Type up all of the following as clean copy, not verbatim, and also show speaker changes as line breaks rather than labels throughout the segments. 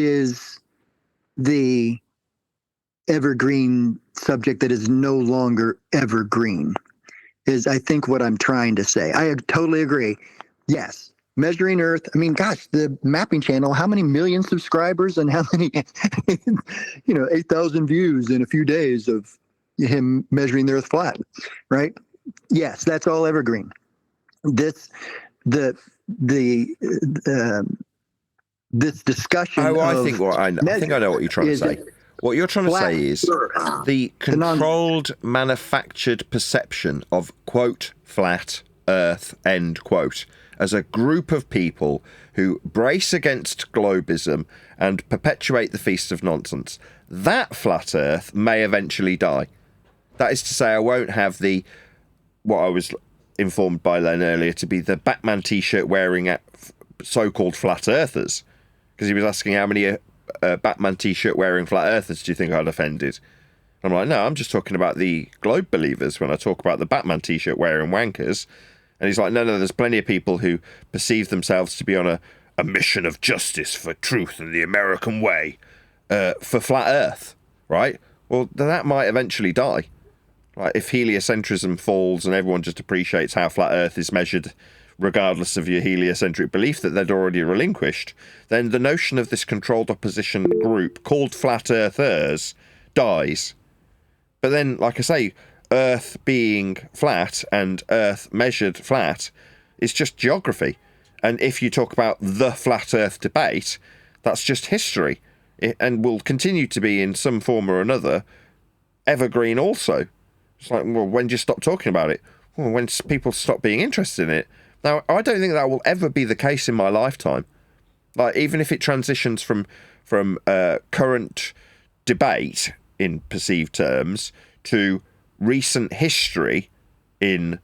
is the evergreen subject that is no longer evergreen, is I think what I'm trying to say. I totally agree. Yes. Measuring Earth. I mean, gosh, the mapping channel, how many million subscribers and how many, 8,000 views in a few days of him measuring the Earth flat, right? Yes, that's all evergreen. This discussion.
I think I know what you're trying to say. What you're trying to say is the controlled, manufactured perception of, quote, flat Earth, end quote, as a group of people who brace against globism and perpetuate the Feast of Nonsense. That flat Earth may eventually die. That is to say, I won't have what I was informed by Len earlier to be the Batman t-shirt wearing so-called flat earthers, because he was asking how many Batman t-shirt wearing flat earthers do you think I'd offended. I'm like, no, I'm just talking about the globe believers when I talk about the Batman t-shirt wearing wankers. And he's like, no, there's plenty of people who perceive themselves to be on a mission of justice for truth and the American way for flat earth, right? Well, then that might eventually die. Like, if heliocentrism falls and everyone just appreciates how flat Earth is measured, regardless of your heliocentric belief that they'd already relinquished, then the notion of this controlled opposition group called Flat Earthers dies. But then, like I say, Earth being flat and Earth measured flat is just geography. And if you talk about the Flat Earth debate, that's just history. And will continue to be in some form or another evergreen also. It's like, well, when do you stop talking about it? Well, when people stop being interested in it. Now, I don't think that will ever be the case in my lifetime. Like, even if it transitions from current debate in perceived terms to recent history in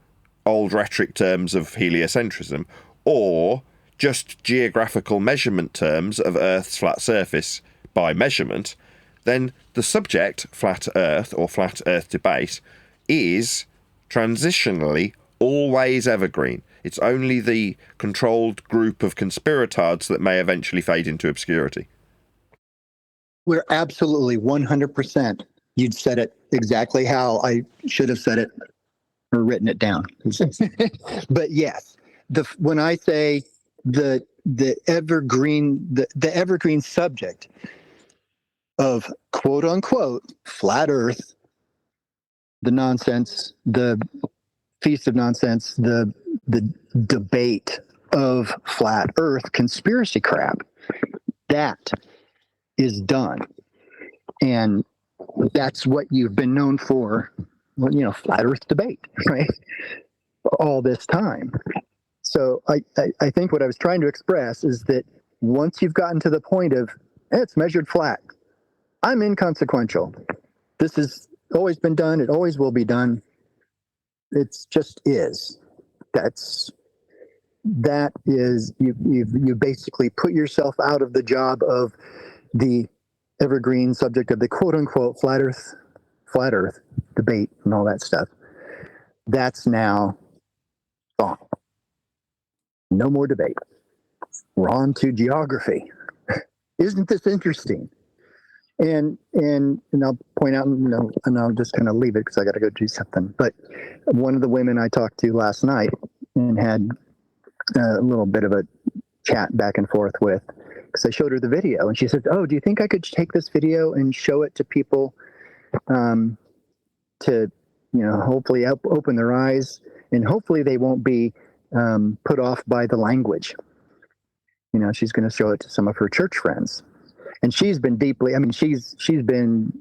old rhetoric terms of heliocentrism, or just geographical measurement terms of Earth's flat surface by measurement, then the subject, flat Earth or flat Earth debate, is transitionally always evergreen. It's only the controlled group of conspiratards that may eventually fade into obscurity.
We're absolutely 100%. You'd said it exactly how I should have said it or written it down. But yes, when I say the evergreen subject of quote unquote flat Earth, the nonsense, the Feast of Nonsense, the debate of flat Earth conspiracy crap, that is done. And that's what you've been known for, flat Earth debate, right? All this time. So I think what I was trying to express is that once you've gotten to the point of, it's measured flat, I'm inconsequential. This has always been done. It always will be done. It's just is. That is, you basically put yourself out of the job of the evergreen subject of the quote unquote flat Earth debate and all that stuff. That's now gone. No more debate. We're on to geography. Isn't this interesting? And I'll point out, and I'll just kind of leave it because I got to go do something. But one of the women I talked to last night and had a little bit of a chat back and forth with, because I showed her the video, and she said, "Oh, do you think I could take this video and show it to people, to hopefully open their eyes, and hopefully they won't be put off by the language." She's going to show it to some of her church friends. And she's been deeply, she's been,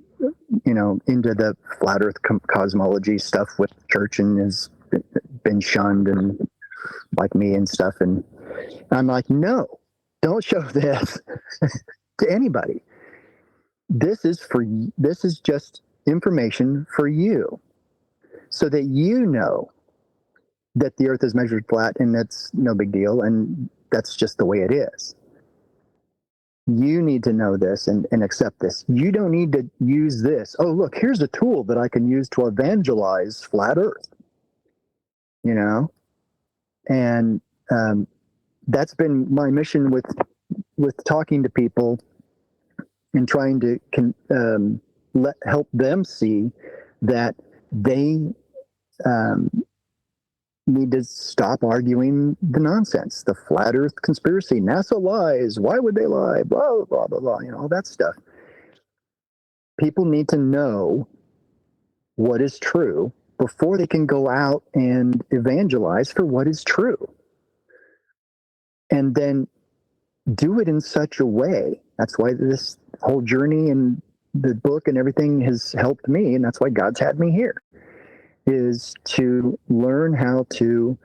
into the flat Earth cosmology stuff with church and has been shunned and like me and stuff. And I'm like, no, don't show this to anybody. This is just information for you so that you know that the Earth is measured flat and that's no big deal. And that's just the way it is. You need to know this and accept this. You don't need to use this. Oh, look, here's a tool that I can use to evangelize flat Earth. And that's been my mission with talking to people and trying to help them see that they need to stop arguing the nonsense, the flat earth conspiracy, NASA lies, why would they lie, blah, blah, blah, blah, all that stuff. People need to know what is true before they can go out and evangelize for what is true. And then do it in such a way. That's why this whole journey and the book and everything has helped me, and that's why God's had me here, is to learn how to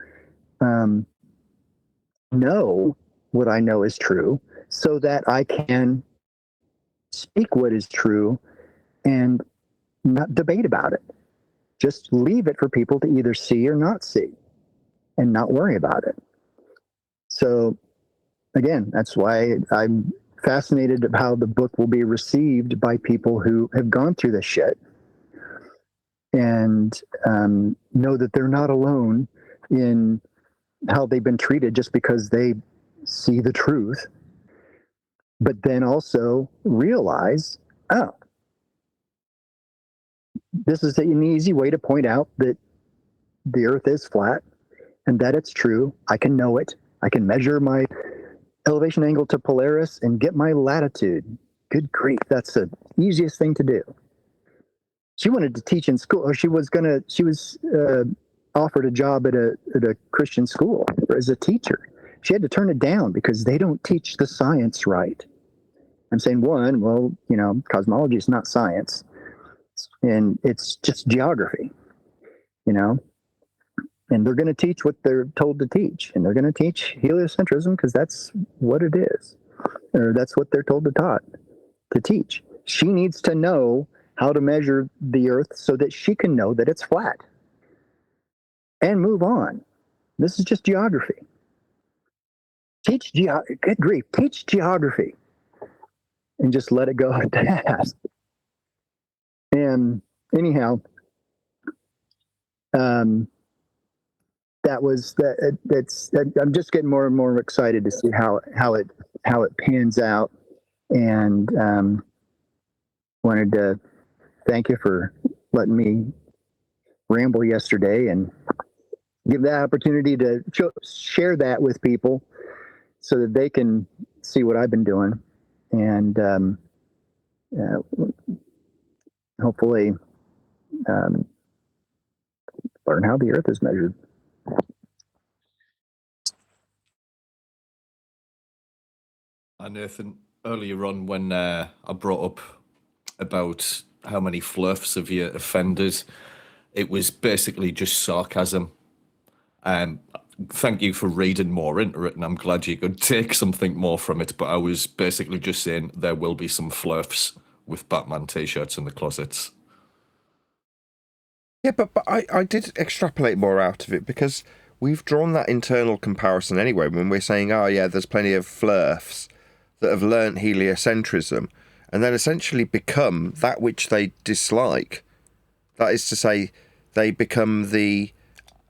know what I know is true so that I can speak what is true and not debate about it. Just leave it for people to either see or not see and not worry about it. So again, that's why I'm fascinated of how the book will be received by people who have gone through this shit and know that they're not alone in how they've been treated just because they see the truth, but then also realize, oh, this is an easy way to point out that the earth is flat and that it's true. I can know it. I can measure my elevation angle to Polaris and get my latitude. Good grief, that's the easiest thing to do. She wanted to teach in school, or she was offered a job at a Christian school as a teacher. She had to turn it down because they don't teach the science right. I'm saying, one, well, cosmology is not science, and it's just geography, and they're going to teach what they're told to teach, and they're going to teach heliocentrism because that's what it is, or that's what they're told to teach. She needs to know how to measure the earth so that she can know that it's flat and move on. This is just geography. Good grief, teach geography and just let it go at that. And anyhow, I'm just getting more and more excited to see how it pans out, and wanted to thank you for letting me ramble yesterday and give that opportunity to share that with people so that they can see what I've been doing, and hopefully learn how the earth is measured.
Nathan, earlier on when I brought up about how many flirts have you offended, it was basically just sarcasm. Thank you for reading more into it, and I'm glad you could take something more from it, but I was basically just saying there will be some flirts with Batman t-shirts in the closets.
Yeah, but I did extrapolate more out of it because we've drawn that internal comparison anyway when we're saying, oh yeah, there's plenty of flirts that have learnt heliocentrism and then essentially become that which they dislike. That is to say, they become the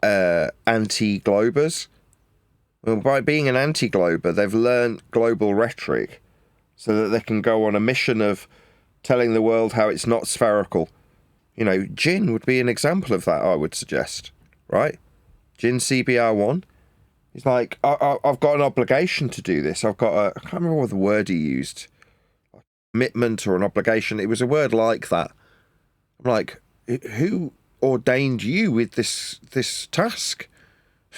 anti-globers. Well, by being an anti-glober, they've learnt global rhetoric so that they can go on a mission of telling the world how it's not spherical. Jin would be an example of that, I would suggest, right? Jin CBR1. He's like, I've got an obligation to do this. I can't remember what the word he used. Commitment or an obligation. It was a word like that. I'm like, who ordained you with this task?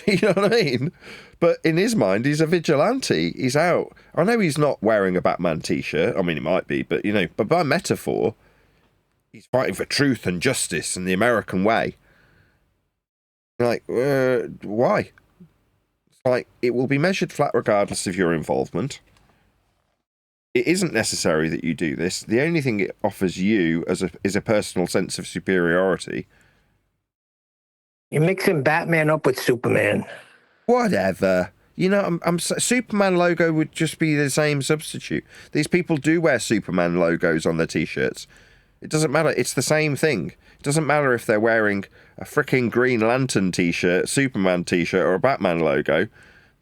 You know what I mean? But in his mind, he's a vigilante. He's out. I know he's not wearing a Batman t-shirt. I mean, he might be, but but by metaphor, he's fighting for truth and justice and the American way. Like, why? It's like, it will be measured flat regardless of your involvement. It isn't necessary that you do this. The only thing it offers you is a personal sense of superiority.
You're mixing Batman up with Superman.
Whatever. Superman logo would just be the same substitute. These people do wear Superman logos on their t-shirts. It doesn't matter. It's the same thing. It doesn't matter if they're wearing a freaking Green Lantern t-shirt, Superman t-shirt, or a Batman logo.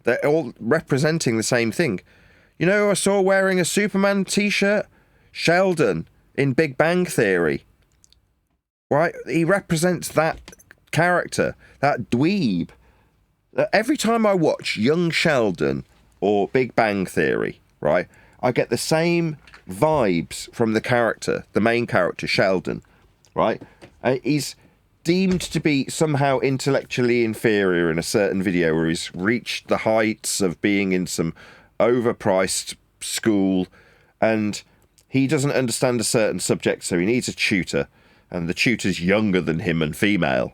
They're all representing the same thing. I saw wearing a Superman t-shirt? Sheldon in Big Bang Theory, right? He represents that character, that dweeb. Every time I watch Young Sheldon or Big Bang Theory, right, I get the same vibes from the character, the main character, Sheldon, right? He's deemed to be somehow intellectually inferior in a certain video where he's reached the heights of being in some overpriced school, and he doesn't understand a certain subject, so he needs a tutor, and the tutor's younger than him and female,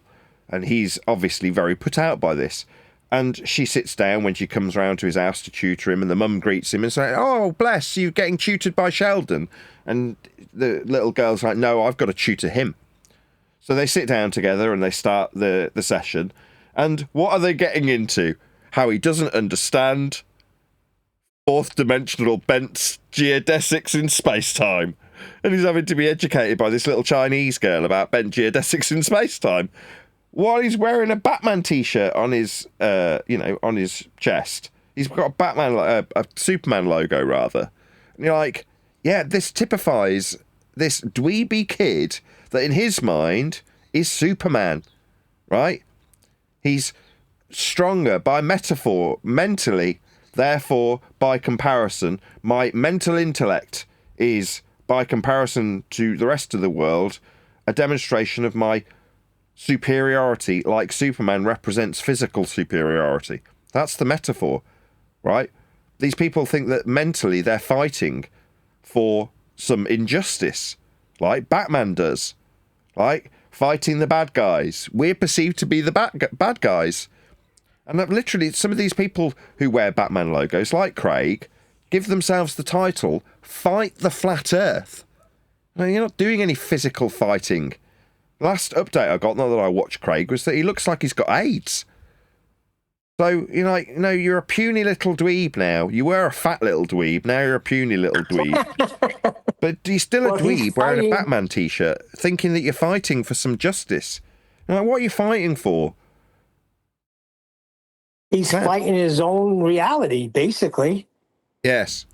and he's obviously very put out by this. And she sits down when she comes round to his house to tutor him, and the mum greets him and says, "Oh, bless you, getting tutored by Sheldon." And the little girl's like, "No, I've got to tutor him." So they sit down together and they start the session. And what are they getting into? How he doesn't understand fourth dimensional bent geodesics in space-time. And he's having to be educated by this little Chinese girl about bent geodesics in space-time, while he's wearing a Batman t-shirt on his, on his chest. He's got a Batman, a Superman logo, rather. And you're like, yeah, this typifies this dweeby kid that in his mind is Superman, right? He's stronger by metaphor, mentally, therefore, by comparison, my mental intellect is, by comparison to the rest of the world, a demonstration of my superiority, like Superman represents physical superiority. That's the metaphor, right? These people think that mentally they're fighting for some injustice, like Batman does, like fighting the bad guys. We're perceived to be the bad guys. And literally, some of these people who wear Batman logos, like Craig, give themselves the title, Fight the Flat Earth. Now, you're not doing any physical fighting. Last update I got, not that I watched Craig, was that he looks like he's got AIDS. So, you're a puny little dweeb now. You were a fat little dweeb, now you're a puny little dweeb. But you're still a dweeb wearing a Batman t-shirt, thinking that you're fighting for some justice. What are you fighting for?
He's fighting his own reality, basically.
Yes.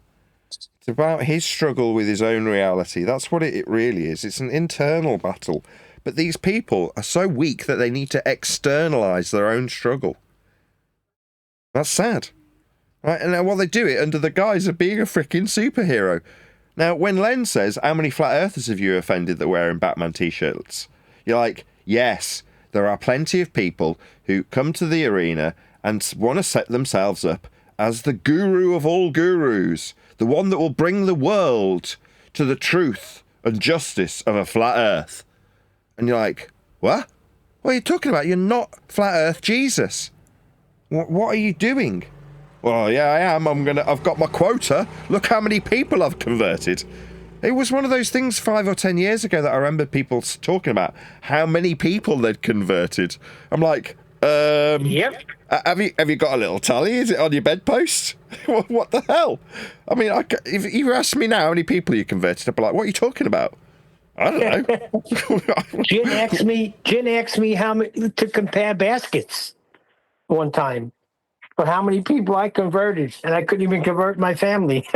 It's about his struggle with his own reality. That's what it really is. It's an internal battle. But these people are so weak that they need to externalize their own struggle. That's sad. Right? And what they do it under the guise of being a freaking superhero. Now, when Len says, how many flat earthers have you offended that are wearing Batman t-shirts? You're like, yes, there are plenty of people who come to the arena and want to set themselves up as the guru of all gurus, the one that will bring the world to the truth and justice of a flat earth. And you're like, what? What are you talking about? You're not flat earth Jesus. What are you doing? Well, yeah, I am. I've got my quota. Look how many people I've converted. It was one of those things 5 or 10 years ago that I remember people talking about how many people they'd converted. I'm like,
Yep.
Have you got a little tally? Is it on your bedpost? What the hell? I mean, if you ask me now how many people you converted, I'd be like, what are you talking about? I don't know.
Jen asked me how many to compare baskets one time, for how many people I converted, and I couldn't even convert my family.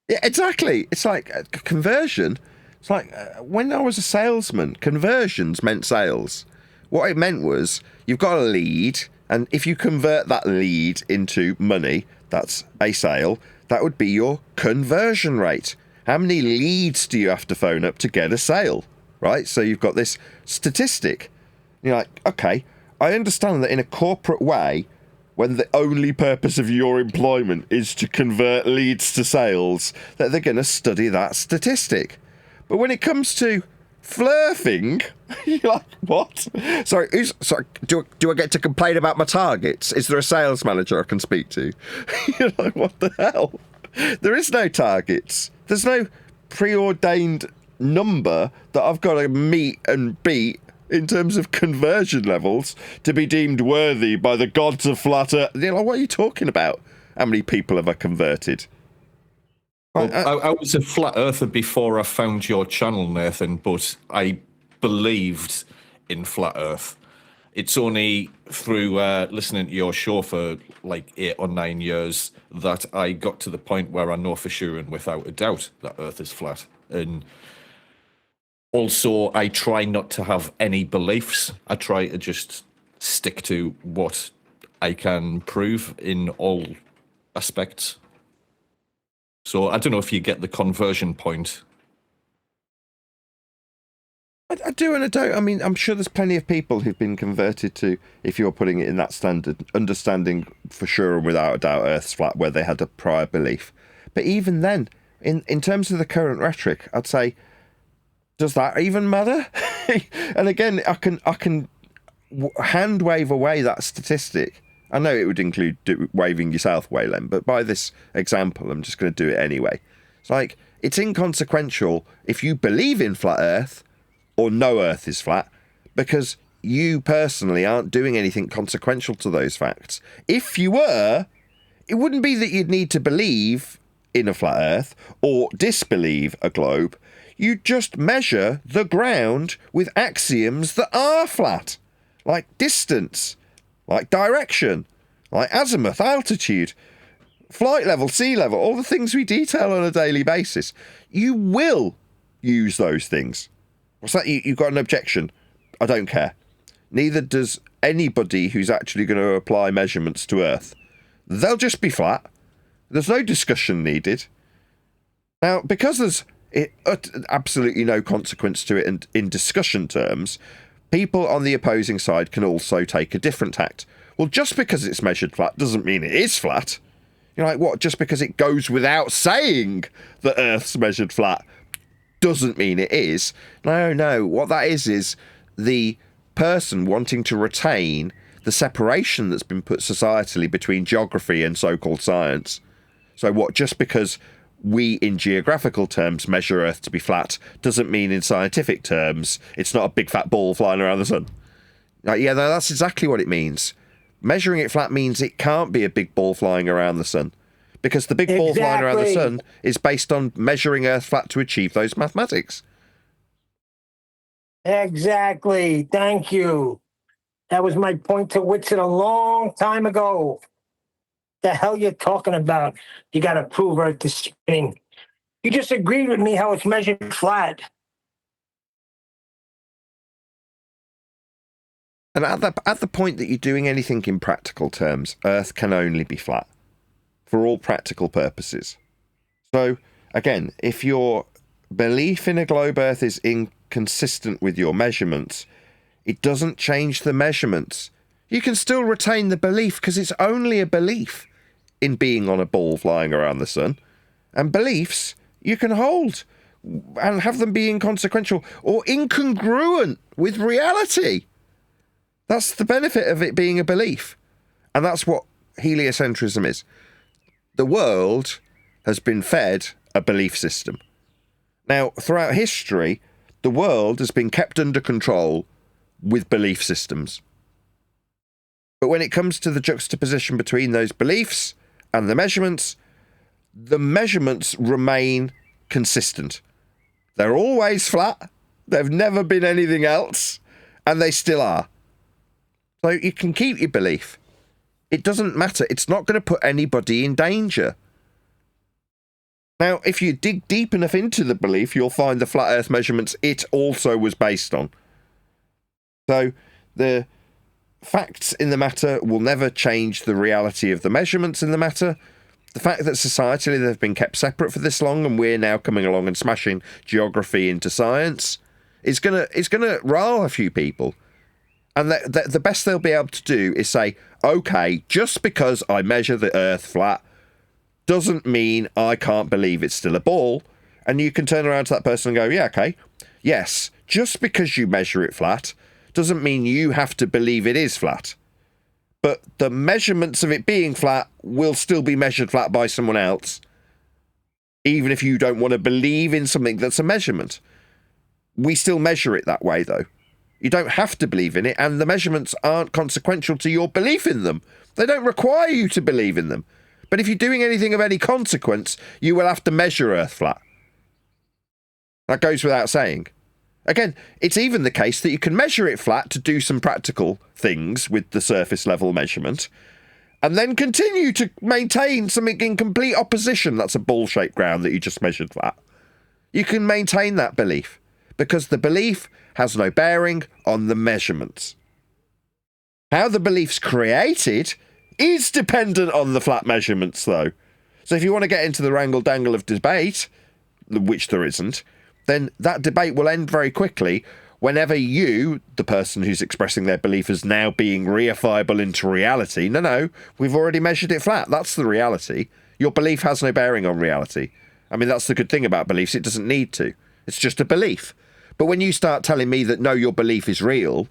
Yeah, exactly. It's like conversion. It's like when I was a salesman, conversions meant sales. What it meant was you've got a lead, and if you convert that lead into money, that's a sale, that would be your conversion rate. How many leads do you have to phone up to get a sale, right? So you've got this statistic. You're like, okay, I understand that in a corporate way, when the only purpose of your employment is to convert leads to sales, that they're going to study that statistic. But when it comes to flirting, you're like, what? Sorry, do I get to complain about my targets? Is there a sales manager I can speak to? You're like, what the hell? There is no targets. There's no preordained number that I've got to meet and beat in terms of conversion levels to be deemed worthy by the gods of flat earth. You know, what are you talking about? How many people have I converted?
Well, I was a flat earther before I found your channel, Nathan, but I believed in flat earth. It's only through listening to your show for like 8 or 9 years that I got to the point where I know for sure and without a doubt that Earth is flat. And also, I try not to have any beliefs. I try to just stick to what I can prove in all aspects. So I don't know if you get the conversion point.
I do and I don't. I mean, I'm sure there's plenty of people who've been converted to, if you're putting it in that standard, understanding for sure and without a doubt Earth's flat, where they had a prior belief. But even then, in terms of the current rhetoric, I'd say, does that even matter? And again, I can hand wave away that statistic. I know it would include waving yourself away, Len, but by this example, I'm just going to do it anyway. It's like, it's inconsequential if you believe in flat Earth or no Earth is flat, because you personally aren't doing anything consequential to those facts. If you were, it wouldn't be that you'd need to believe in a flat Earth or disbelieve a globe. You just measure the ground with axioms that are flat, like distance, like direction, like azimuth, altitude, flight level, sea level, all the things we detail on a daily basis. You will use those things. What's that? You've got an objection? I don't care. Neither does anybody who's actually going to apply measurements to Earth. They'll just be flat. There's no discussion needed. Now, because there's absolutely no consequence to it, and in discussion terms, people on the opposing side can also take a different tact. Well, just because it's measured flat doesn't mean it is flat. You're like, what? Just because it goes without saying that Earth's measured flat doesn't mean it is. No. What that is the person wanting to retain the separation that's been put societally between geography and so-called science. So what, just because we in geographical terms measure Earth to be flat doesn't mean in scientific terms it's not a big fat ball flying around the sun. Like, yeah, no, that's exactly what it means. Measuring it flat means it can't be a big ball flying around the sun, because the big ball flying around the sun is based on measuring Earth flat to achieve those mathematics.
Exactly. Thank you. That was my point to Whitson a long time ago. The hell you're talking about? You got to prove Earth is spinning. You just agreed with me how it's measured flat.
And at the point that you're doing anything in practical terms, Earth can only be flat for all practical purposes. So, again, if your belief in a globe Earth is inconsistent with your measurements, it doesn't change the measurements. You can still retain the belief, because it's only a belief in being on a ball flying around the sun. And beliefs you can hold and have them be inconsequential or incongruent with reality. That's the benefit of it being a belief. And that's what heliocentrism is. The world has been fed a belief system. Now, throughout history, the world has been kept under control with belief systems. But when it comes to the juxtaposition between those beliefs and the measurements remain consistent. They're always flat. They've never been anything else. And they still are. So you can keep your belief. It doesn't matter. It's not going to put anybody in danger. Now, if you dig deep enough into the belief, you'll find the flat Earth measurements it also was based on. So the facts in the matter will never change the reality of the measurements in the matter. The fact that societally they've been kept separate for this long and we're now coming along and smashing geography into science is gonna rile a few people. And the best they'll be able to do is say, okay, just because I measure the Earth flat doesn't mean I can't believe it's still a ball. And you can turn around to that person and go, yeah, okay, yes, just because you measure it flat doesn't mean you have to believe it is flat. But the measurements of it being flat will still be measured flat by someone else, even if you don't want to believe in something that's a measurement. We still measure it that way, though. You don't have to believe in it, and the measurements aren't consequential to your belief in them. They don't require you to believe in them. But if you're doing anything of any consequence, you will have to measure Earth flat. That goes without saying. Again, it's even the case that you can measure it flat to do some practical things with the surface level measurement, and then continue to maintain something in complete opposition. That's a ball-shaped ground that you just measured flat. You can maintain that belief because the belief has no bearing on the measurements. How the belief's created is dependent on the flat measurements, though. So if you want to get into the wrangle-dangle of debate, which there isn't, then that debate will end very quickly whenever you, the person who's expressing their belief as now being reifiable into reality, no, we've already measured it flat. That's the reality. Your belief has no bearing on reality. I mean, that's the good thing about beliefs. It doesn't need to. It's just a belief. But when you start telling me that, no, your belief is real,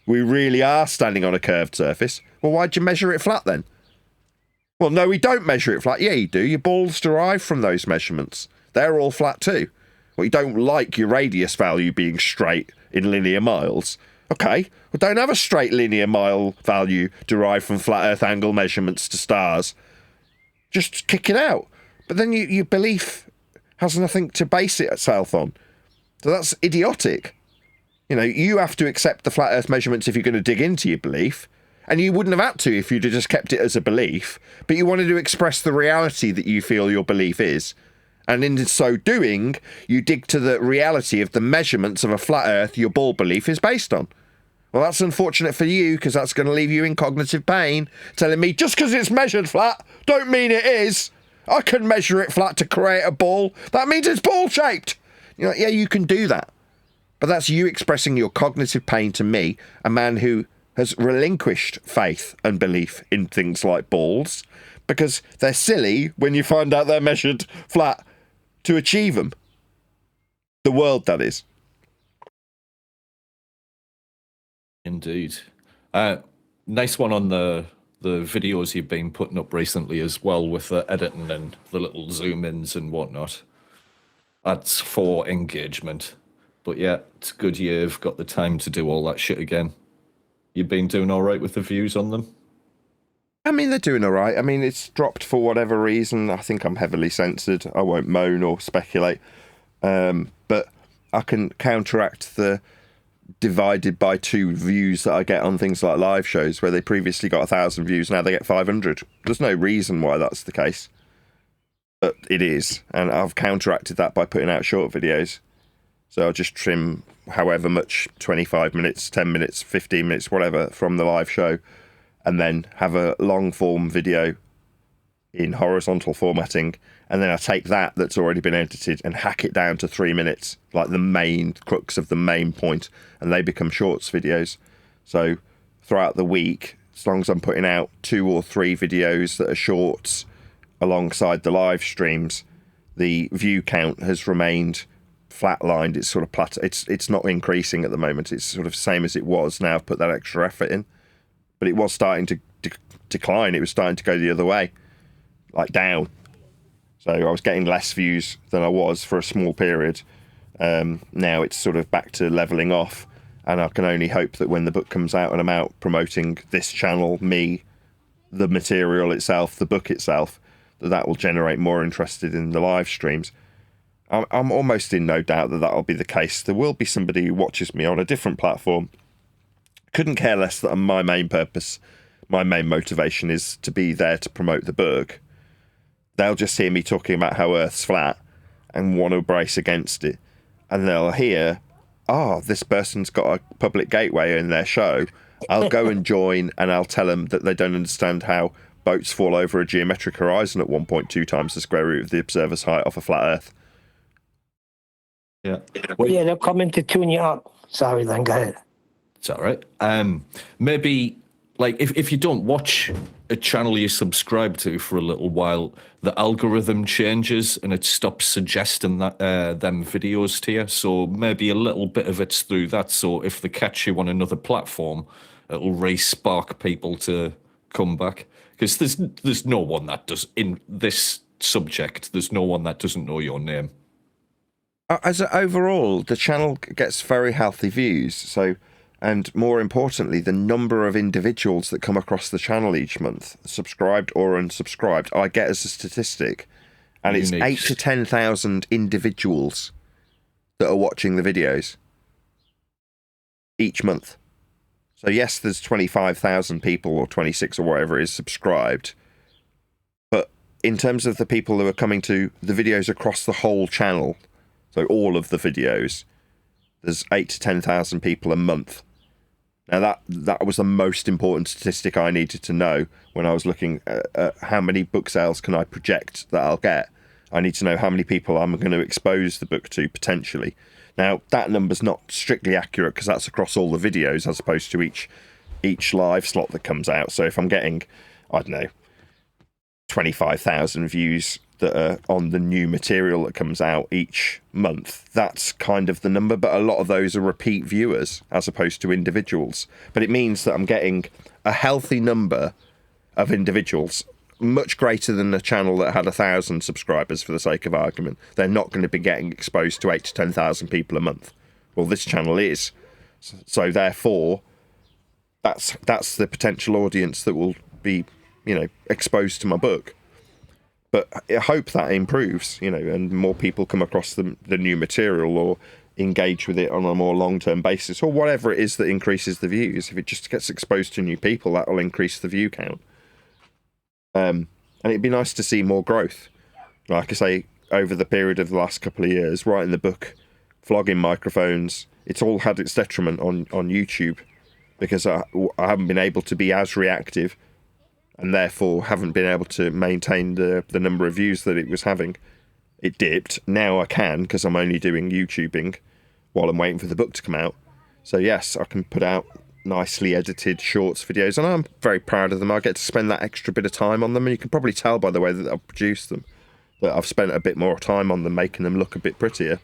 we really are standing on a curved surface, well, why'd you measure it flat then? Well, no, we don't measure it flat. Yeah, you do. Your balls derive from those measurements. They're all flat too. Well, you don't like your radius value being straight in linear miles. Okay, well, don't have a straight linear mile value derived from flat Earth angle measurements to stars. Just kick it out. But then your belief has nothing to base itself on. So that's idiotic. You know, you have to accept the flat Earth measurements if you're going to dig into your belief. And you wouldn't have had to if you'd have just kept it as a belief. But you wanted to express the reality that you feel your belief is. And in so doing, you dig to the reality of the measurements of a flat Earth your ball belief is based on. Well, that's unfortunate for you, because that's going to leave you in cognitive pain, telling me just because it's measured flat, don't mean it is. I can measure it flat to create a ball. That means it's ball-shaped. You know, yeah, you can do that. But that's you expressing your cognitive pain to me, a man who has relinquished faith and belief in things like balls, because they're silly when you find out they're measured flat to achieve them. The world, that is.
Indeed. Nice one on the videos you've been putting up recently as well, with the editing and the little zoom ins and whatnot. That's for engagement. But yeah, it's good you've got the time to do all that shit again. You've been doing all right with the views on them?
I mean, they're doing all right. I mean, it's dropped for whatever reason. I think I'm heavily censored. I won't moan or speculate. But I can counteract the divided by 2 views that I get on things like live shows, where they previously got 1,000 views, now they get 500. There's no reason why that's the case. But it is. And I've counteracted that by putting out short videos. So I'll just trim however much, 25 minutes, 10 minutes, 15 minutes, whatever, from the live show, and then have a long form video in horizontal formatting, and then I take that that's already been edited and hack it down to 3 minutes, like the main crux of the main point, and they become shorts videos. So throughout the week, as long as I'm putting out 2 or 3 videos that are shorts alongside the live streams, the view count has remained flatlined. It's sort of it's not increasing at the moment. It's sort of the same as it was. Now I've put that extra effort in, but it was starting to decline. It was starting to go the other way, like down. So I was getting less views than I was for a small period. Now it's sort of back to leveling off, and I can only hope that when the book comes out and I'm out promoting this channel, me, the material itself, the book itself, that will generate more interest in the live streams. I'm almost in no doubt that that'll be the case. There will be somebody who watches me on a different platform. Couldn't care less that my main purpose, my main motivation is to be there to promote the book. They'll just hear me talking about how Earth's flat and want to brace against it. And they'll hear, this person's got a public gateway in their show. I'll go and join, and I'll tell them that they don't understand how boats fall over a geometric horizon at 1.2 times the square root of the observer's height off a flat Earth.
Yeah.
Yeah, they'll come in to tune you up. Sorry, then, go ahead.
It's all right. Maybe, like, if you don't watch a channel you subscribe to for a little while, the algorithm changes and it stops suggesting that them videos to you. So maybe a little bit of it's through that. So if they catch you on another platform, it'll re-spark people to come back. Because there's no one that does, in this subject, there's no one that doesn't know your name.
As overall, the channel gets very healthy views. So, and more importantly, the number of individuals that come across the channel each month, subscribed or unsubscribed, I get as a statistic, and
Unique.
It's 8,000 to 10,000 individuals that are watching the videos. each month. So yes, there's 25,000 people or 26 or whatever is subscribed. But in terms of the people who are coming to the videos across the whole channel, so all of the videos, there's 8 to 10,000 people a month. Now that was the most important statistic I needed to know when I was looking at how many book sales can I project that I'll get. I need to know how many people I'm going to expose the book to potentially. Now, that number's not strictly accurate because that's across all the videos as opposed to each live slot that comes out. So if I'm getting, I don't know, 25,000 views that are on the new material that comes out each month, that's kind of the number. But a lot of those are repeat viewers as opposed to individuals. But it means that I'm getting a healthy number of individuals, much greater than the channel that had 1,000 subscribers, for the sake of argument. They're not going to be getting exposed to 8 to 10,000 people a month. Well, this channel is. So therefore, that's the potential audience that will be, exposed to my book. But I hope that improves, and more people come across the new material or engage with it on a more long-term basis, or whatever it is that increases the views. If it just gets exposed to new people, that will increase the view count. And it'd be nice to see more growth. Like I say, over the period of the last couple of years, writing the book, flogging microphones, it's all had its detriment on YouTube because I haven't been able to be as reactive and therefore haven't been able to maintain the number of views that it was having. It dipped. Now I can because I'm only doing YouTubing while I'm waiting for the book to come out. So yes, I can put out nicely edited shorts videos, and I'm very proud of them. I get to spend that extra bit of time on them, and you can probably tell by the way that I've produced them that I've spent a bit more time on them, making them look a bit prettier.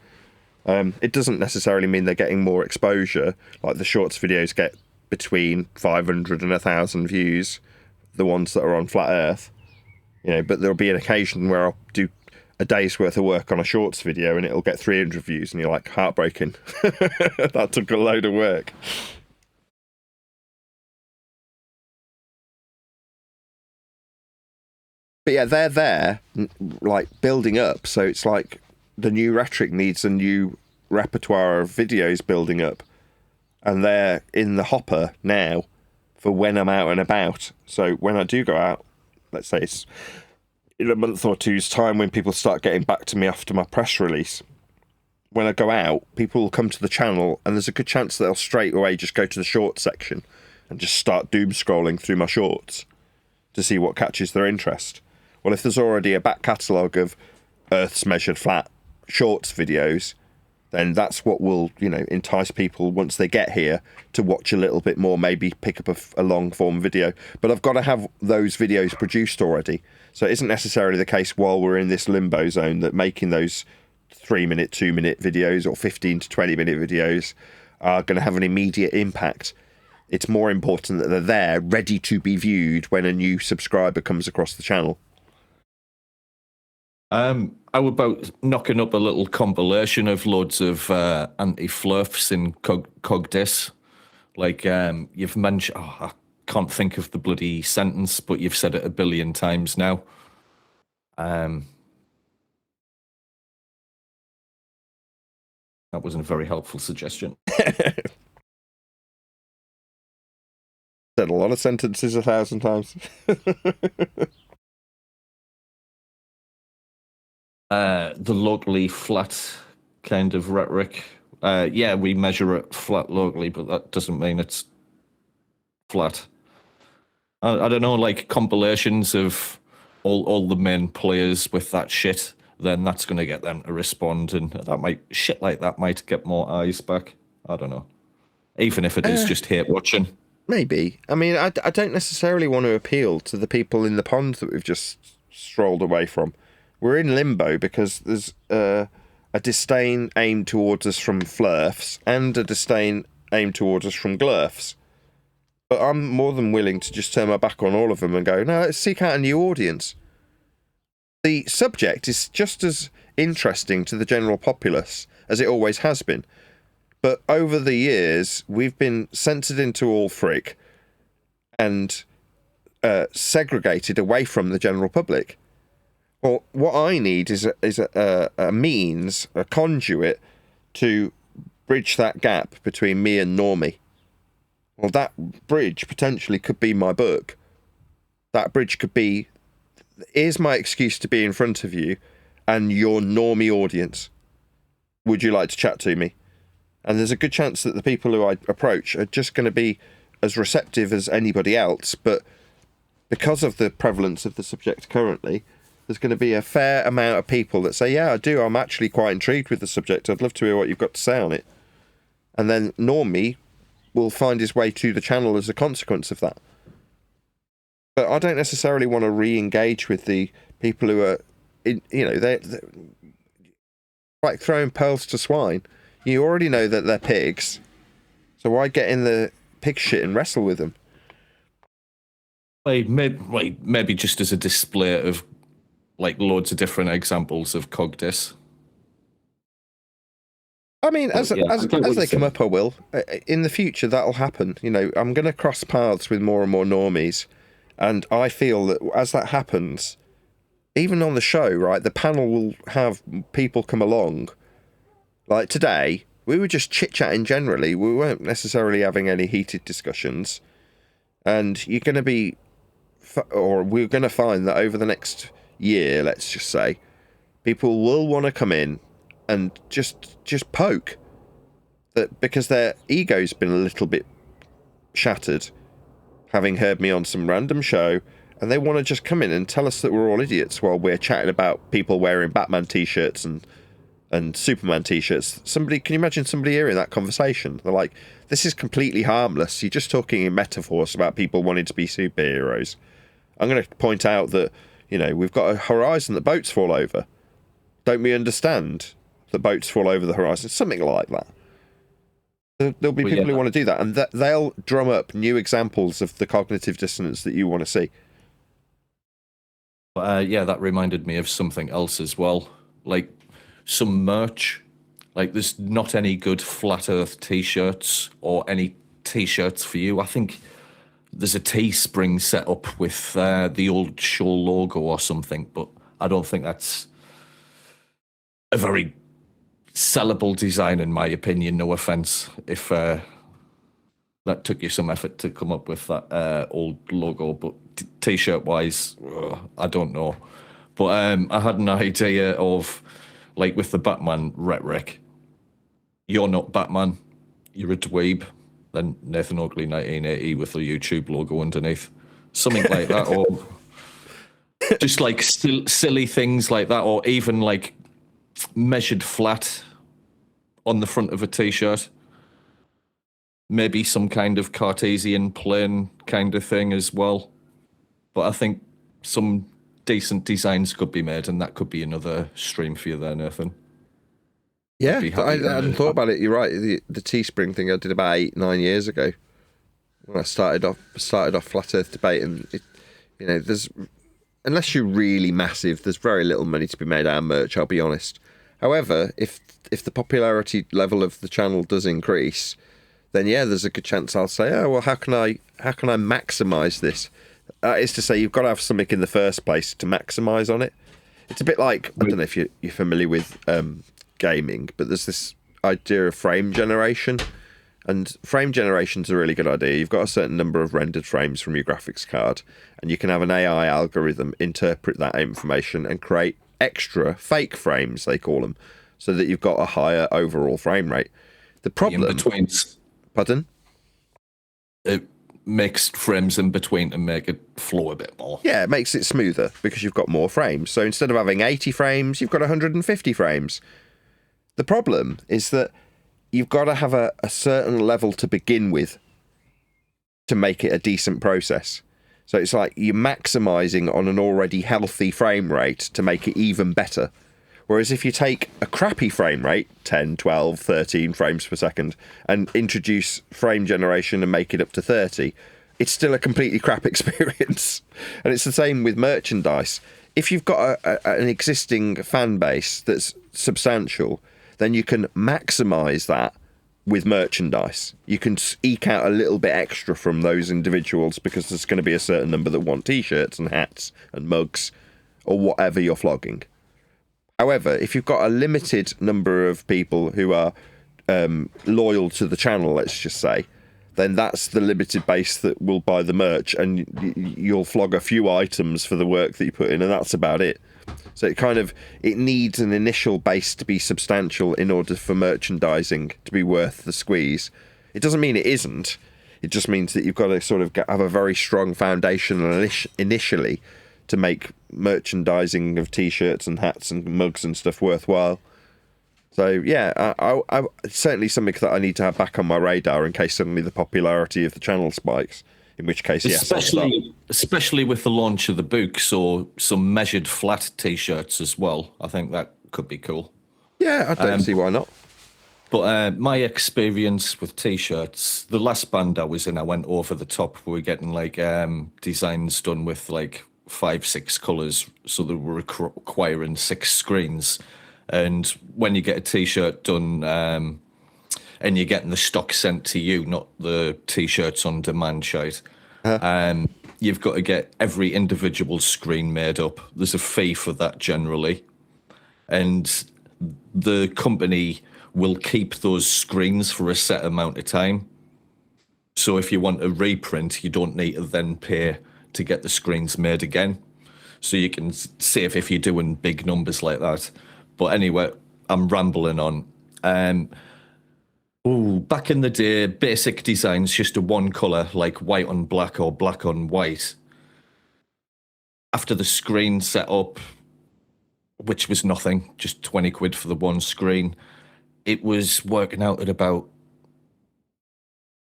It doesn't necessarily mean they're getting more exposure. Like the shorts videos get between 500 and 1,000 views, the ones that are on Flat Earth, but there'll be an occasion where I'll do a day's worth of work on a shorts video and it'll get 300 views, and you're like, heartbreaking. That took a load of work. But yeah, they're there, like, building up. So it's like the new rhetoric needs a new repertoire of videos building up. And they're in the hopper now for when I'm out and about. So when I do go out, let's say it's in a month or two's time when people start getting back to me after my press release. When I go out, people will come to the channel and there's a good chance that they'll straight away just go to the shorts section and just start doom scrolling through my shorts to see what catches their interest. Well, if there's already a back catalogue of Earth's measured flat shorts videos, then that's what will, entice people once they get here to watch a little bit more, maybe pick up a long form video. But I've got to have those videos produced already. So it isn't necessarily the case while we're in this limbo zone that making those 3-minute, 2-minute videos or 15 to 20-minute videos are going to have an immediate impact. It's more important that they're there, ready to be viewed when a new subscriber comes across the channel.
How about knocking up a little compilation of loads of anti-flurfs in Cogdis? Like, you've mentioned... Oh, I can't think of the bloody sentence, but you've said it 1 billion times now. That wasn't a very helpful suggestion.
Said a lot of sentences 1,000 times.
The locally flat kind of rhetoric. Yeah, we measure it flat locally, but that doesn't mean it's flat. I don't know, like compilations of all the main players with that shit, then that's going to get them to respond, and shit like that might get more eyes back. I don't know. Even if it is just hate watching.
Maybe. I mean, I don't necessarily want to appeal to the people in the pond that we've just strolled away from. We're in limbo because there's a disdain aimed towards us from flurfs and a disdain aimed towards us from glurfs. But I'm more than willing to just turn my back on all of them and go, no, let's seek out a new audience. The subject is just as interesting to the general populace as it always has been. But over the years, we've been censored into all frick and segregated away from the general public. Well, what I need is a means, a conduit to bridge that gap between me and Normie. Well, that bridge potentially could be my book. That bridge could be, here's my excuse to be in front of you and your normie audience. Would you like to chat to me? And there's a good chance that the people who I approach are just going to be as receptive as anybody else, but because of the prevalence of the subject currently, there's going to be a fair amount of people that say, yeah, I do, I'm actually quite intrigued with the subject, I'd love to hear what you've got to say on it. And then normie will find his way to the channel as a consequence of that. But I don't necessarily want to re-engage with the people who are, they're like throwing pearls to swine. You already know that they're pigs, so why get in the pig shit and wrestle with them?
Maybe just as a display of like loads of different examples of cogdice.
I mean, as they come up, I will. In the future, that'll happen. I'm going to cross paths with more and more normies, and I feel that as that happens, even on the show, right, the panel will have people come along. Like today, we were just chit-chatting generally. We weren't necessarily having any heated discussions. And you're going to be, or we're going to find that over the next year, let's just say, people will want to come in and just poke. That because their ego's been a little bit shattered, having heard me on some random show, and they want to just come in and tell us that we're all idiots while we're chatting about people wearing Batman t-shirts and Superman t-shirts. Can you imagine somebody hearing that conversation? They're like, this is completely harmless. You're just talking in metaphors about people wanting to be superheroes. I'm going to point out that, we've got a horizon that boats fall over. Don't we understand that boats fall over the horizon? Something like that. There'll be people who want to do that, and they'll drum up new examples of the cognitive dissonance that you want to see.
That reminded me of something else as well. Like, some merch. Like, there's not any good Flat Earth t-shirts or any t-shirts for you. I think there's a Teespring set up with the old show logo or something, but I don't think that's a very sellable design, in my opinion. No offense if that took you some effort to come up with that old logo, but t-shirt wise, I don't know. But I had an idea of, like, with the Batman rhetoric, you're not Batman, you're a dweeb, then Nathan Oakley 1980 with the YouTube logo underneath. Something like that, or just like silly things like that, or even like measured flat on the front of a t-shirt. Maybe some kind of Cartesian plane kind of thing as well. But I think some decent designs could be made, and that could be another stream for you there, Nathan.
Yeah, I hadn't thought about it. You're right. The Teespring thing I did about 8-9 years ago when I started off Flat Earth debate, and there's, unless you're really massive, there's very little money to be made out of merch. I'll be honest. However, if the popularity level of the channel does increase, then yeah, there's a good chance I'll say, oh well, how can I maximise this? Is to say, you've got to have something in the first place to maximise on it. It's a bit like, I don't know if you're familiar with gaming, but there's this idea of frame generation, and frame generation's a really good idea. You've got a certain number of rendered frames from your graphics card, and you can have an AI algorithm interpret that information and create extra fake frames, they call them, so that you've got a higher overall frame rate. The problem...
In-betweens.
Pardon?
It makes frames in between to make it flow a bit more.
Yeah, it makes it smoother because you've got more frames. So instead of having 80 frames, you've got 150 frames. The problem is that you've got to have a certain level to begin with to make it a decent process. So it's like you're maximising on an already healthy frame rate to make it even better. Whereas if you take a crappy frame rate, 10, 12, 13 frames per second, and introduce frame generation and make it up to 30, it's still a completely crap experience. And it's the same with merchandise. If you've got an existing fan base that's substantial, then you can maximise that with merchandise. You can eke out a little bit extra from those individuals because there's going to be a certain number that want t-shirts and hats and mugs or whatever you're flogging. However, if you've got a limited number of people who are loyal to the channel, let's just say, then that's the limited base that will buy the merch, and you'll flog a few items for the work that you put in, and that's about it. So it needs an initial base to be substantial in order for merchandising to be worth the squeeze. It doesn't mean it isn't. It just means that you've got to sort of have a very strong foundation initially to make merchandising of T-shirts and hats and mugs and stuff worthwhile. So yeah, I it's certainly something that I need to have back on my radar in case suddenly the popularity of the channel spikes. In which case, yes,
especially with the launch of the books or some measured flat T-shirts as well. I think that could be cool.
Yeah, I don't see why not.
But my experience with T-shirts, the last band I was in, I went over the top. We were getting like designs done with like 5-6 colours, so they were requiring 6 screens. And when you get a T-shirt done, and you're getting the stock sent to you, not the T-shirts on demand shite, you've got to get every individual screen made up. There's a fee for that generally, and the company will keep those screens for a set amount of time. So if you want a reprint, you don't need to then pay to get the screens made again. So you can save if you're doing big numbers like that. But anyway, I'm rambling on. Back in the day, basic designs, just a one colour, like white on black or black on white. After the screen set up, which was nothing, just 20 quid for the one screen, it was working out at about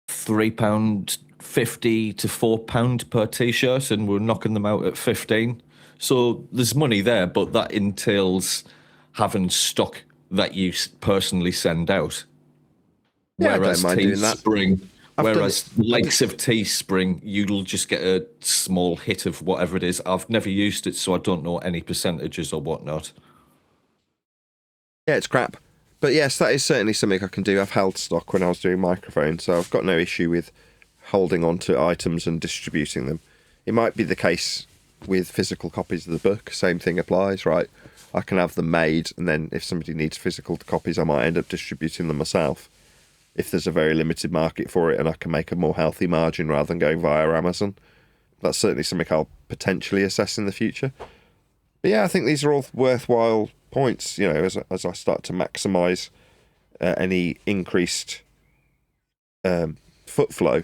£3.50 to £4 per T-shirt, and we're knocking them out at 15. So there's money there, but that entails having stock that you personally send out.
Yeah, whereas
Teespring, whereas the likes of Teespring, you'll just get a small hit of whatever it is. I've never used it, so I don't know any percentages or whatnot.
Yeah, it's crap. But yes, that is certainly something I can do. I've held stock when I was doing microphones, so I've got no issue with holding on to items and distributing them. It might be the case with physical copies of the book. Same thing applies, right? I can have them made, and then if somebody needs physical copies, I might end up distributing them myself. If there's a very limited market for it and I can make a more healthy margin rather than going via Amazon. That's certainly something I'll potentially assess in the future. But yeah, I think these are all worthwhile points, you know, as I start to maximise any increased foot flow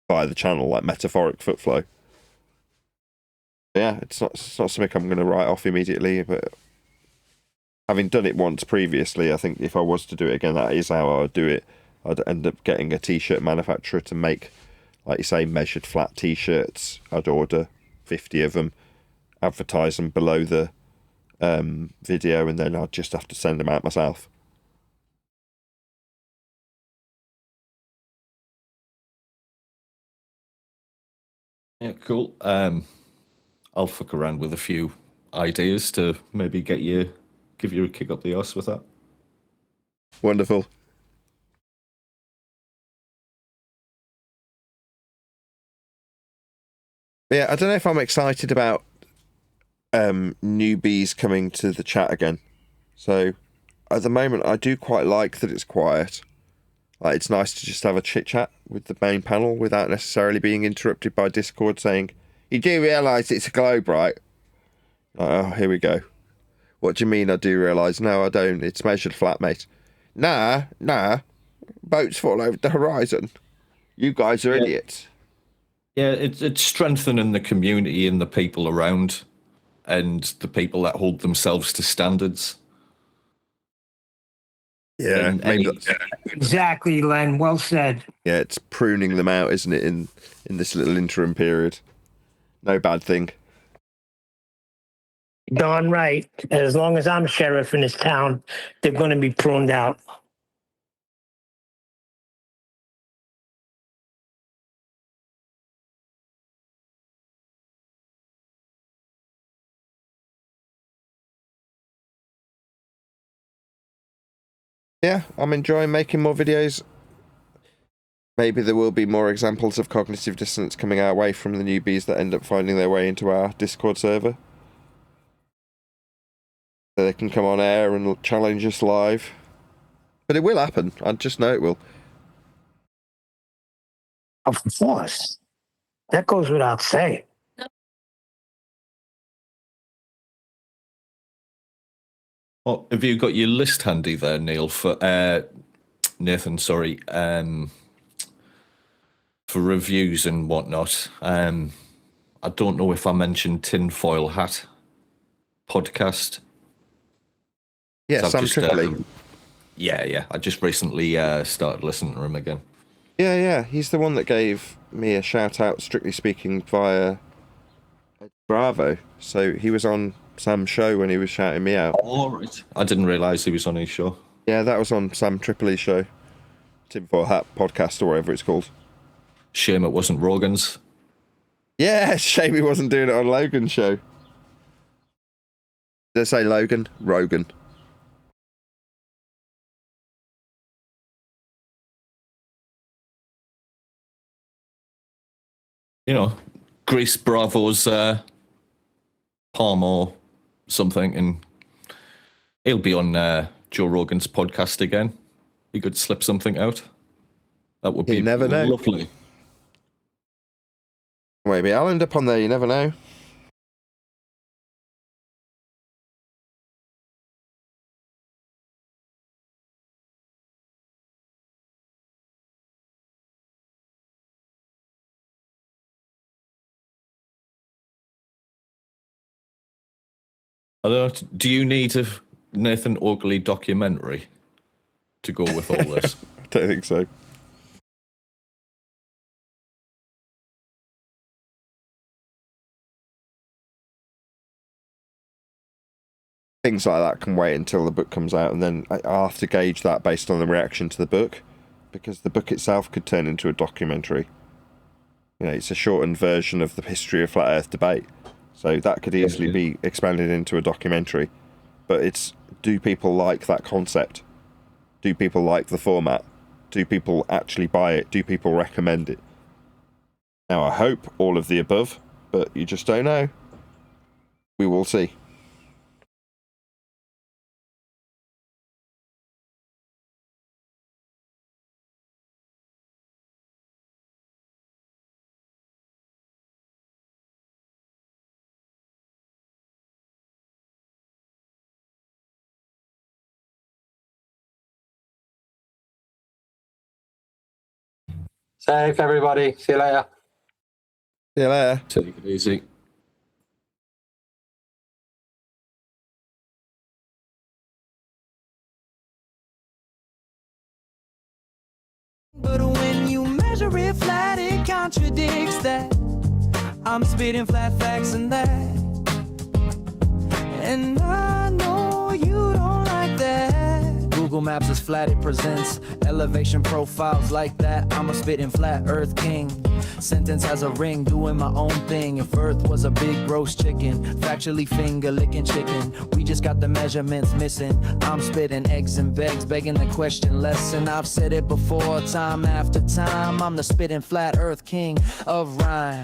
via the channel, like metaphoric foot flow. Yeah, it's not something I'm going to write off immediately, but having done it once previously, I think if I was to do it again, that is how I would do it. I'd end up getting a T-shirt manufacturer to make, like you say, measured flat T-shirts. I'd order 50 of them, advertise them below the video, and then I'd just have to send them out myself.
Yeah, cool. I'll fuck around with a few ideas to maybe give you a kick up the arse with that.
Wonderful. Yeah, I don't know if I'm excited about newbies coming to the chat again. So at the moment, I do quite like that it's quiet. Like, it's nice to just have a chit chat with the main panel without necessarily being interrupted by Discord saying, "You do realise it's a globe, right?" Oh, here we go. What do you mean I do realise? No, I don't. It's measured flat, mate. Nah. Boats fall over the horizon. You guys are idiots.
Yeah, it's strengthening the community and the people around and the people that hold themselves to standards.
Yeah,
exactly, Len. Well said.
Yeah, it's pruning them out, isn't it, in this little interim period. No bad thing.
Darn right. As long as I'm sheriff in this town, they're going to be pruned out.
Yeah, I'm enjoying making more videos. Maybe there will be more examples of cognitive dissonance coming our way from the newbies that end up finding their way into our Discord server. So they can come on air and challenge us live. But it will happen. I just know it will.
Of course. That goes without saying.
Oh, have you got your list handy there, Neil? For Nathan, sorry, for reviews and whatnot. I don't know if I mentioned Tinfoil Hat podcast.
Yeah, Sam Tripoli.
Yeah. I just recently started listening to him again.
Yeah. He's the one that gave me a shout out, strictly speaking, via Bravo. So he was on Sam's show when he was shouting me out.
All right. I didn't realise he was on his show.
Yeah, that was on Sam Tripoli's show. Tinfoil Hat podcast or whatever it's called.
Shame it wasn't Rogan's.
Yeah, shame he wasn't doing it on Logan's show. Did I say Logan? Rogan.
You know, Grease Bravo's Palm or something, and he'll be on Joe Rogan's podcast again. He could slip something out. That would be
You never know.
Lovely.
Maybe I'll end up on there, you never know.
I don't know, do you need a Nathan Oakley documentary to go with all this?
I don't think so. Things like that can wait until the book comes out, and then I'll have to gauge that based on the reaction to the book, because the book itself could turn into a documentary. You know, it's a shortened version of the history of Flat Earth debate, so that could easily be expanded into a documentary. But it's, do people like that concept? Do people like the format? Do people actually buy it? Do people recommend it? Now, I hope all of the above, but you just don't know. We will see.
Safe, everybody. See you later.
See you later.
Take it easy.
But when you measure it flat, it contradicts that. I'm spitting flat facts and that. And I know you don't like that. Google Maps is flat, it presents elevation profiles like that. I'm a spitting flat earth king. Sentence has a ring, doing my own thing. If Earth was a big roast chicken, factually finger licking chicken. We just got the measurements missing. I'm spitting eggs and begs, begging the question lesson. I've said it before, time after time. I'm the spitting flat earth king of rhyme.